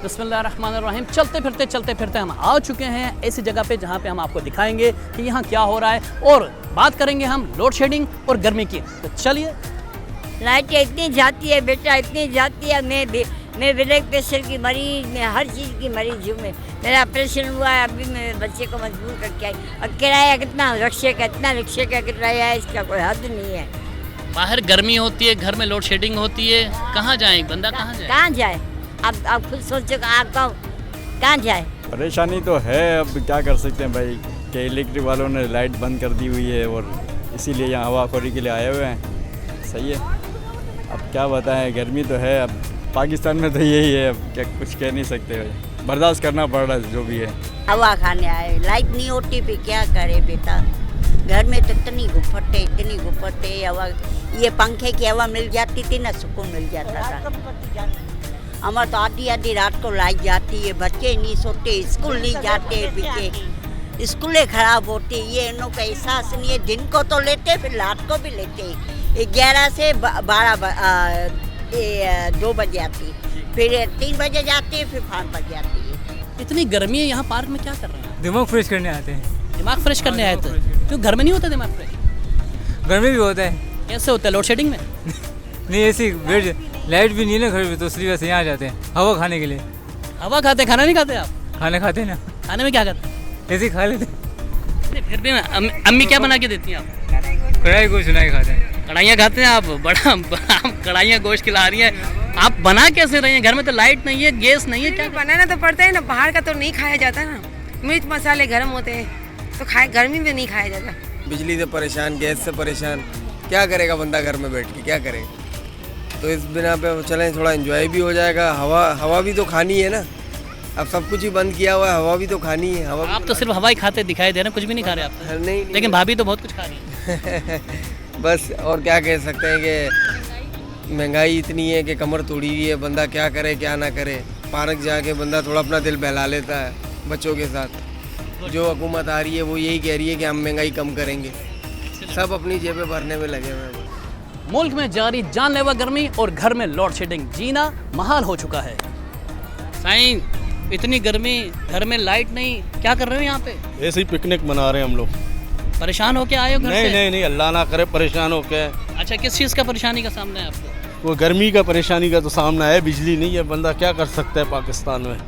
बिस्मिल्लाहिर्रहमानिर्रहीम। चलते फिरते हम आ चुके हैं ऐसी जगह पे जहाँ पे हम आपको दिखाएंगे कि यहाँ क्या हो रहा है और बात करेंगे हम लोड शेडिंग और गर्मी की। तो चलिए। लाइट इतनी जाती है बेटा, इतनी जाती है। मैं ब्लड प्रेशर की मरीज, मैं हर चीज़ की मरीज हूँ। मेरा ऑपरेशन हुआ है, अभी मैं बच्चे को मजबूर करके आई। और किराया कितना रिक्शे का किराया है, इसका कोई हद नहीं है। बाहर गर्मी होती है, घर में लोड शेडिंग होती है, कहाँ जाए बंदा, कहाँ जाए? अब खुद सोचो आप कहाँ जाए। परेशानी तो है, अब क्या कर सकते हैं भाई कि इलेक्ट्रिक वालों ने लाइट बंद कर दी हुई है और इसीलिए यहाँ हवाखोरी के लिए आए हुए हैं। सही है, अब क्या बताएं, गर्मी तो है। अब पाकिस्तान में तो यही है, अब क्या कुछ कह नहीं सकते भाई, बर्दाश्त करना पड़ रहा है जो भी है। हवा खाने आए, लाइट नहीं होती फिर क्या करे बेटा। घर में तो इतनी गुफट है। हवा, ये पंखे की हवा मिल जाती थी ना, सुकून मिल जाता था। हमारे तो आधी रात को लाइट जाती है, बच्चे नहीं सोते, स्कूल नहीं जाते, बच्चे स्कूलें खराब होती। ये इन लोग का एहसास नहीं है। दिन को तो लेते, फिर रात को भी लेते। 11 से 2 बजे आती, फिर 3 बजे जाती, फिर 5 बजे आती है। इतनी गर्मी है, यहाँ पार्क में क्या कर रहे हैं? दिमाग फ्रेश करने आते हैं। दिमाग फ्रेश करने आए थे? क्यों घर में नहीं होता दिमाग फ्रेश? घर में भी होता है। कैसे होता है लोड शेडिंग में? नहीं, ऐसी लाइट भी नहीं है ना घर में, तो इसलिए वैसे यहाँ जाते हैं हवा खाने के लिए। हवा खाते, खाना नहीं खाते आप? खाना खाते हैं ना। खाने में क्या खाते हैं? ऐसे ही खा लेते। नहीं, फिर भी अम्मी क्या बना के देती हैं आप? कढ़ाई गोश्त बना के खाते हैं। कढ़ाइयाँ खाते हैं आप? बड़ा आप कढ़ाइयाँ गोश्त खिला रही हैं। आप बना कैसे रही हैं? घर में तो लाइट नहीं है, गैस नहीं है, क्या बनाना तो पड़ता है ना। बाहर का तो नहीं खाया जाता ना, मिर्च मसाले गर्म होते हैं तो गर्मी में नहीं खाया जाता। बिजली से परेशान, गैस से परेशान, क्या करेगा बंदा घर में बैठ के, क्या करेगा। तो इस बिना पे चलें, थोड़ा एंजॉय भी हो जाएगा। हवा भी तो खानी है ना, अब सब कुछ ही बंद किया हुआ है, हवा भी तो खानी है। हवा आप तो सिर्फ हवा ही खाते दिखाई दे रहे हैं, कुछ भी नहीं खा रहे आप। नहीं, लेकिन भाभी तो बहुत कुछ खा रही है। बस और क्या कह सकते हैं कि महंगाई इतनी है कि कमर तोड़ी हुई है। बंदा क्या करे क्या ना करे। पार्क जाके बंदा थोड़ा अपना दिल बहला लेता है बच्चों के साथ। जो हुकूमत आ रही है वो यही कह रही है कि हम महंगाई कम करेंगे, सब अपनी जेबें भरने में लगे हुए हैं। मुल्क में जारी जानलेवा गर्मी और घर में लोड शेडिंग, जीना महाल हो चुका है। साईं, इतनी गर्मी, घर में लाइट नहीं, क्या कर रहे हो यहाँ पे? ऐसे ही पिकनिक मना रहे हैं हम लोग। परेशान होके आए हो घर से? नहीं, अल्लाह ना करे परेशान हो के। अच्छा, किस चीज़ का परेशानी का सामना है आपको? वो गर्मी का परेशानी का तो सामना है, बिजली नहीं है, बंदा क्या कर सकता है पाकिस्तान में।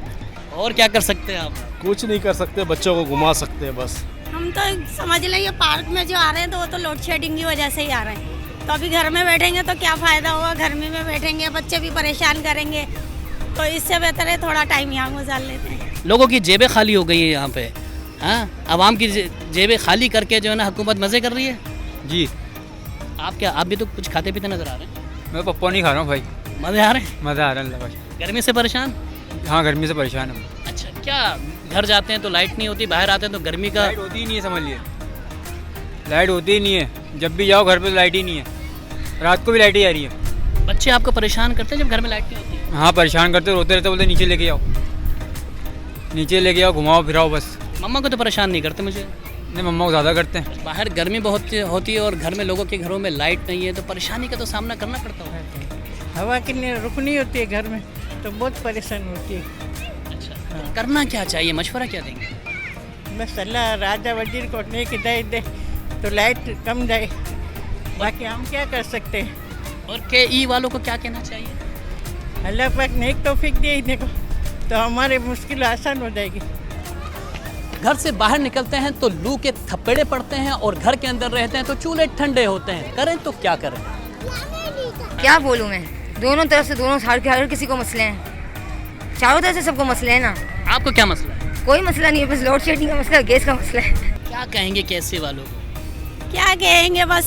और क्या कर सकते हैं आप? कुछ नहीं कर सकते, बच्चों को घुमा सकते हैं बस। हम तो समझ लें, ये पार्क में जो आ रहे हैं तो वो तो लोड शेडिंग की वजह से ही आ रहे हैं। तो अभी घर में बैठेंगे तो क्या फ़ायदा होगा, गर्मी में बैठेंगे, बच्चे भी परेशान करेंगे। तो इससे बेहतर है थोड़ा टाइम यहाँ गुजार लेते हैं। लोगों की जेबें खाली हो गई है यहाँ पे। हाँ, आवाम की जेबें खाली करके जो है ना हुकूमत मज़े कर रही है। जी, आप भी तो कुछ खाते पीते नजर आ रहे हैं। मैं पप्पा नहीं खा रहा हूँ भाई। मज़े आ रहे हैं? मज़ा आ रहा है अल्लाह का। गर्मी से परेशान? हाँ, गर्मी से परेशान हम। अच्छा, क्या घर जाते हैं तो लाइट नहीं होती, बाहर आते हैं तो गर्मी का? लाइट होती ही नहीं है, समझ लिए। लाइट होती ही नहीं है, जब भी जाओ घर पे तो लाइट ही नहीं है। रात को भी लाइट ही आ रही है। बच्चे आपको परेशान करते हैं जब घर में लाइट नहीं होती है? हाँ, परेशान करते, रोते रहते, बोलते नीचे लेके जाओ, घुमाओ फिराओ बस। मम्मा को तो परेशान नहीं करते मुझे? नहीं, मम्मा को ज़्यादा करते हैं। बाहर गर्मी बहुत होती है और घर में लोगों के घरों में लाइट नहीं है, तो परेशानी का तो सामना करना पड़ता है। हवा की रुकनी होती है घर में तो बहुत परेशान होती है। अच्छा, तो करना क्या चाहिए, मशवरा क्या देंगे? बस अल्लाह राजा वजीर को नेक हिदायत दे तो लाइट कम जाए, बाकी हम क्या कर सकते हैं। और के ई वालों को क्या कहना चाहिए? अल्लाह पाक नेक तौफीक दे देखो तो हमारे मुश्किल आसान हो जाएगी। घर से बाहर निकलते हैं तो लू के थप्पड़े पड़ते हैं और घर के अंदर रहते हैं तो चूल्हे ठंडे होते हैं। करें तो क्या करें? क्या बोलूँ मैं, दोनों तरफ से, दोनों साइड के हर किसी को मसले हैं, चारों तरफ से सबको मसले हैं ना। आपको क्या मसला है? कोई मसला नहीं है, बस लोड शेडिंग का मसला, गैस का मसला है। क्या कहेंगे कैसे वालों को? क्या कहेंगे, बस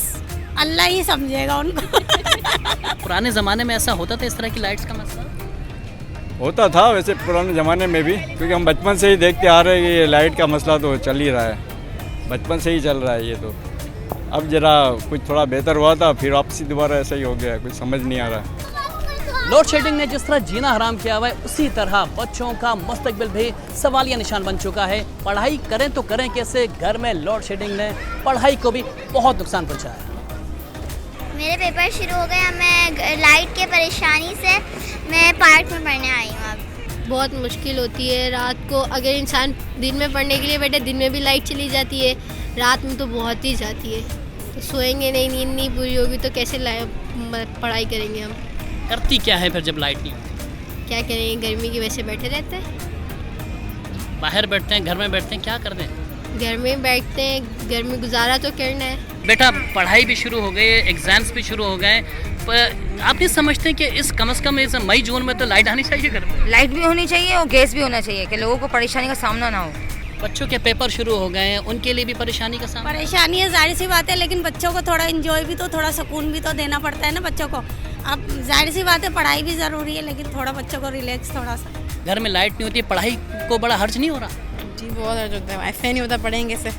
अल्लाह ही समझेगा उनको। पुराने ज़माने में ऐसा होता था इस तरह की लाइट्स का मसला? होता था वैसे पुराने ज़माने में भी, क्योंकि हम बचपन से ही देखते आ रहे हैं कि ये लाइट का मसला तो चल ही रहा है, बचपन से ही चल रहा है ये तो। अब जरा कुछ थोड़ा बेहतर हुआ था, फिर वापसी दोबारा ऐसा ही हो गया, कुछ समझ नहीं आ रहा है। लोड शेडिंग ने जिस तरह जीना हराम किया हुआ है, उसी तरह बच्चों का मुस्तकबिल भी सवालिया निशान बन चुका है। पढ़ाई करें तो करें कैसे? घर में लोड शेडिंग ने पढ़ाई को भी बहुत नुकसान पहुँचाया है। मेरे पेपर शुरू हो गए, मैं लाइट के परेशानी से मैं पार्क में पढ़ने आई हूँ। अब बहुत मुश्किल होती है। रात को अगर इंसान दिन में पढ़ने के लिए बैठे, दिन में भी लाइट चली जाती है, रात में तो बहुत ही जाती है। तो सोएंगे नहीं, नींद नहीं पूरी होगी तो कैसे पढ़ाई करेंगे हम। करती क्या है फिर जब लाइट नहीं होती? क्या करेंगे, गर्मी की वजह से बैठे रहते हैं। बाहर बैठते हैं, घर में बैठते हैं, क्या करते हैं? घर में बैठते हैं, घर में गुजारा तो करना है। बेटा पढ़ाई भी शुरू हो गई, एग्जाम्स भी शुरू हो गए, पर आप नहीं समझते कि इस कम से कम इस मई जून में तो लाइट आनी चाहिए घर में? लाइट भी होनी चाहिए और गैस भी होना चाहिए कि लोगों को परेशानी का सामना ना हो। बच्चों के पेपर शुरू हो गए हैं, उनके लिए भी परेशानी का सामना? परेशानी है, जाहिर सी बात है, लेकिन बच्चों को थोड़ा एंजॉय भी तो, थोड़ा सुकून भी तो देना पड़ता है ना बच्चों को। अब जाहिर सी बात है, पढ़ाई भी ज़रूरी है, लेकिन थोड़ा बच्चों को रिलैक्स थोड़ा सा। घर में लाइट नहीं होती, पढ़ाई को बड़ा हर्ज नहीं हो रहा? जी बहुत हर्ज होता है, ऐसे नहीं होता पढ़ेंगे से।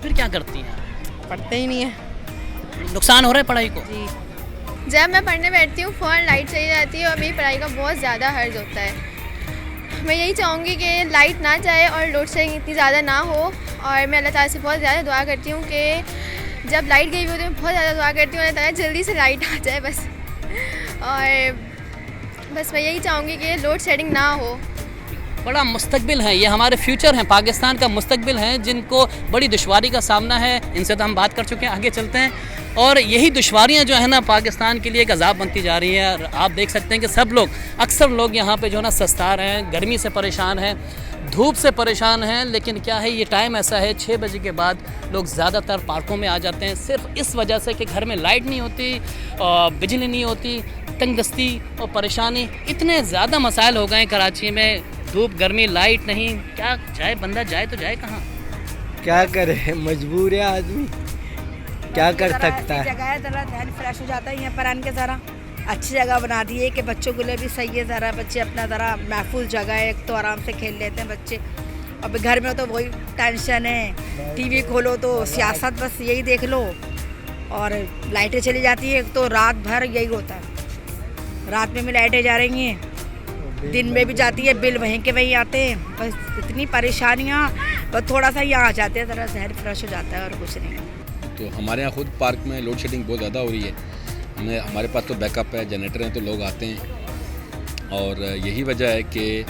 फिर क्या करती हैं? पढ़ते ही नहीं है, नुकसान हो रहा है पढ़ाई को? जी। जब मैं पढ़ने बैठती हूँ फ़ौरन लाइट चली जाती है और मेरी पढ़ाई का बहुत ज़्यादा हर्ज होता है। मैं यही चाहूँगी कि लाइट ना जाए और लोड शेडिंग इतनी ज़्यादा ना हो, और मैं अल्लाह ताला से बहुत ज़्यादा दुआ करती हूँ कि जब लाइट गई हो तो मैं बहुत ज़्यादा दुआ करती हूँ अल्लाह ताला जल्दी से लाइट आ जाए बस। और बस मैं यही चाहूँगी कि लोड शेडिंग ना हो। बड़ा मुस्तकबिल है, ये हमारे फ्यूचर हैं, पाकिस्तान का मुस्तकबिल हैं, जिनको बड़ी दुश्वारी का सामना है। इनसे तो हम बात कर चुके हैं, आगे चलते हैं। और यही दुश्वारियां जो है ना पाकिस्तान के लिए एक अज़ाब बनती जा रही है। आप देख सकते हैं कि सब लोग, अक्सर लोग यहाँ पे जो है ना सस्तार हैं, गर्मी से परेशान हैं, धूप से परेशान हैं। लेकिन क्या है, ये टाइम ऐसा है, 6 बजे के बाद लोग ज़्यादातर पार्कों में आ जाते हैं, सिर्फ इस वजह से कि घर में लाइट नहीं होती, बिजली नहीं होती, तंगदस्ती और परेशानी, इतने ज़्यादा मसाइल हो गए हैं कराची में। धूप, गर्मी, लाइट नहीं, क्या जाए बंदा, जाए तो जाए कहाँ? क्या करे, मजबूर है आदमी, क्या कर सकता है। जगह है, ज़रा ध्यान फ्रेश हो जाता है यहाँ पर आने के। ज़रा अच्छी जगह बना दी है कि बच्चों के लिए भी सही है। ज़रा बच्चे अपना ज़रा महफूज जगह है, एक तो आराम से खेल लेते हैं बच्चे। अब घर में तो वही टेंशन है, टीवी खोलो तो सियासत, बस यही देख लो, और लाइटें चली जाती है तो रात भर यही होता है। रात में भी लाइटें जा रही हैं, दिन में भी जाती है, बिल वहीं के वहीं आते हैं। बस इतनी परेशानियाँ, बस थोड़ा सा यहाँ आ जाते हैं, ज़रा जहन फ्रेश हो जाता है और कुछ नहीं। तो हमारे यहाँ खुद पार्क में लोड शेडिंग बहुत ज़्यादा हो रही है। हमारे पास तो बैकअप है, जनरेटर हैं, तो लोग आते हैं। और यही वजह है कि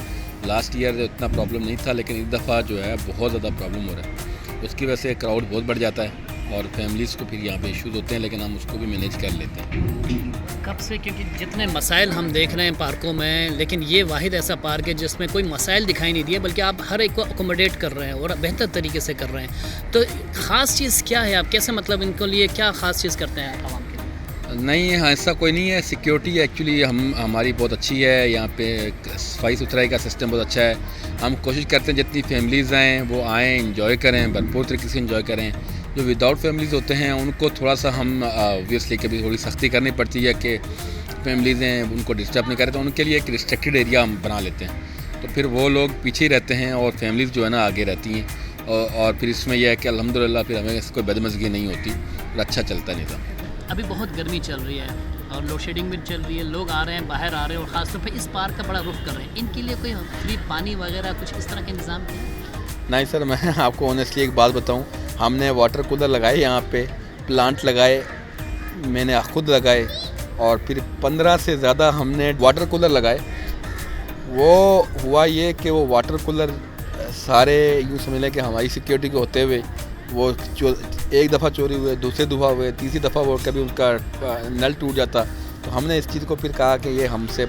लास्ट ईयर इतना प्रॉब्लम नहीं था, लेकिन इस दफ़ा जो है बहुत ज़्यादा प्रॉब्लम हो रहा है। उसकी वजह से क्राउड बहुत बढ़ जाता है और फैमिलीज़ को फिर यहाँ पे इश्यूज़ होते हैं, लेकिन हम उसको भी मैनेज कर लेते हैं। कब से, क्योंकि जितने मसाइल हम देख रहे हैं पार्कों में, लेकिन ये वाहिद ऐसा पार्क है जिसमें कोई मसाइल दिखाई नहीं दिए, बल्कि आप हर एक को अकोमोडेट कर रहे हैं और बेहतर तरीके से कर रहे हैं। तो ख़ास चीज़ क्या है, आप कैसे, मतलब इनको लिए क्या ख़ास चीज़ करते हैं आवाम के लिए? नहीं, ऐसा कोई नहीं है। सिक्योरिटी एक्चुअली हमारी बहुत अच्छी है, यहाँ पे सफाई सुथराई का सिस्टम बहुत अच्छा है। हम कोशिश करते हैं जितनी फैमिलीज़ आएँ वो आएँ, इंजॉय करें, भरपूर तरीके से इंजॉय करें। जो विदाउट फैमिलीज़ होते हैं उनको थोड़ा सा हम ऑब्वियसली कभी थोड़ी सख्ती करनी पड़ती है कि फैमिलीज़ हैं उनको डिस्टर्ब नहीं करें, तो उनके लिए एक रिस्ट्रिक्टेड एरिया हम बना लेते हैं। तो फिर वो लोग पीछे ही रहते हैं और फैमिलीज़ जो है ना आगे रहती हैं। और फिर इसमें यह है कि अल्हम्दुलिल्लाह फिर हमें कोई बदमज़गी नहीं होती और अच्छा चलता नहीं था। अभी बहुत गर्मी चल रही है और लोड शेडिंग भी चल रही है, लोग आ रहे हैं, बाहर आ रहे हैं, और ख़ासतौर पर इस पार्क का बड़ा रुख कर रहे हैं। इनके लिए कोई फ्री पानी वगैरह कुछ इस तरह का इंतज़ाम किया? नहीं सर, मैं आपको ऑनेस्टली एक बात बताऊं, हमने वाटर कूलर लगाए यहाँ पे, प्लांट लगाए, मैंने खुद लगाए, और फिर 15 से ज़्यादा हमने वाटर कूलर लगाए। वो हुआ ये कि वो वाटर कूलर सारे यूँ समझ लें कि हमारी सिक्योरिटी के होते हुए वो एक दफ़ा चोरी हुए, दूसरी दफ़ा हुए, तीसरी दफ़ा वो कभी उनका नल टूट जाता। तो हमने इस चीज़ को फिर कहा कि ये हमसे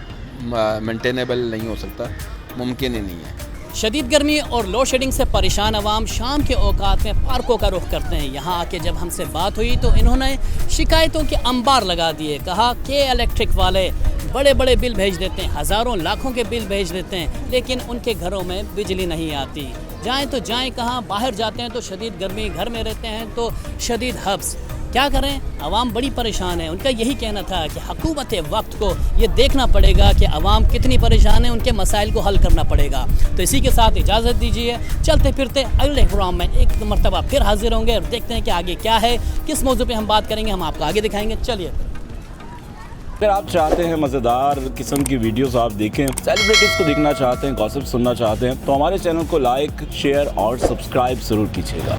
मेंटेनेबल नहीं हो सकता, मुमकिन ही नहीं है। शदीद गर्मी और लोड शेडिंग से परेशान अवाम शाम के औकात में पार्कों का रुख करते हैं। यहाँ आके जब हमसे बात हुई तो इन्होंने शिकायतों के अंबार लगा दिए। कहा कि इलेक्ट्रिक वाले बड़े बड़े बिल भेज देते हैं, हज़ारों लाखों के बिल भेज देते हैं, लेकिन उनके घरों में बिजली नहीं आती। जाएँ तो जाएँ कहाँ, बाहर जाते हैं तो शदीद गर्मी, घर में रहते हैं तो शदीद हब्स। क्या करें, अवाम बड़ी परेशान है। उनका यही कहना था कि हुकूमत वक्त को ये देखना पड़ेगा कि अवाम कितनी परेशान है, उनके मसाइल को हल करना पड़ेगा। तो इसी के साथ इजाज़त दीजिए, चलते फिरते अगले प्रोग्राम में एक मरतबा फिर हाजिर होंगे और देखते हैं कि आगे क्या है, किस मौजू पे हम बात करेंगे, हम आपको आगे दिखाएंगे। चलिए, अगर आप चाहते हैं मज़ेदार किस्म की वीडियोस आप देखें, सेलिब्रिटीज़ को देखना चाहते हैं, गॉसिप सुनना चाहते हैं, तो हमारे चैनल को लाइक, शेयर और सब्सक्राइब ज़रूर कीजिएगा।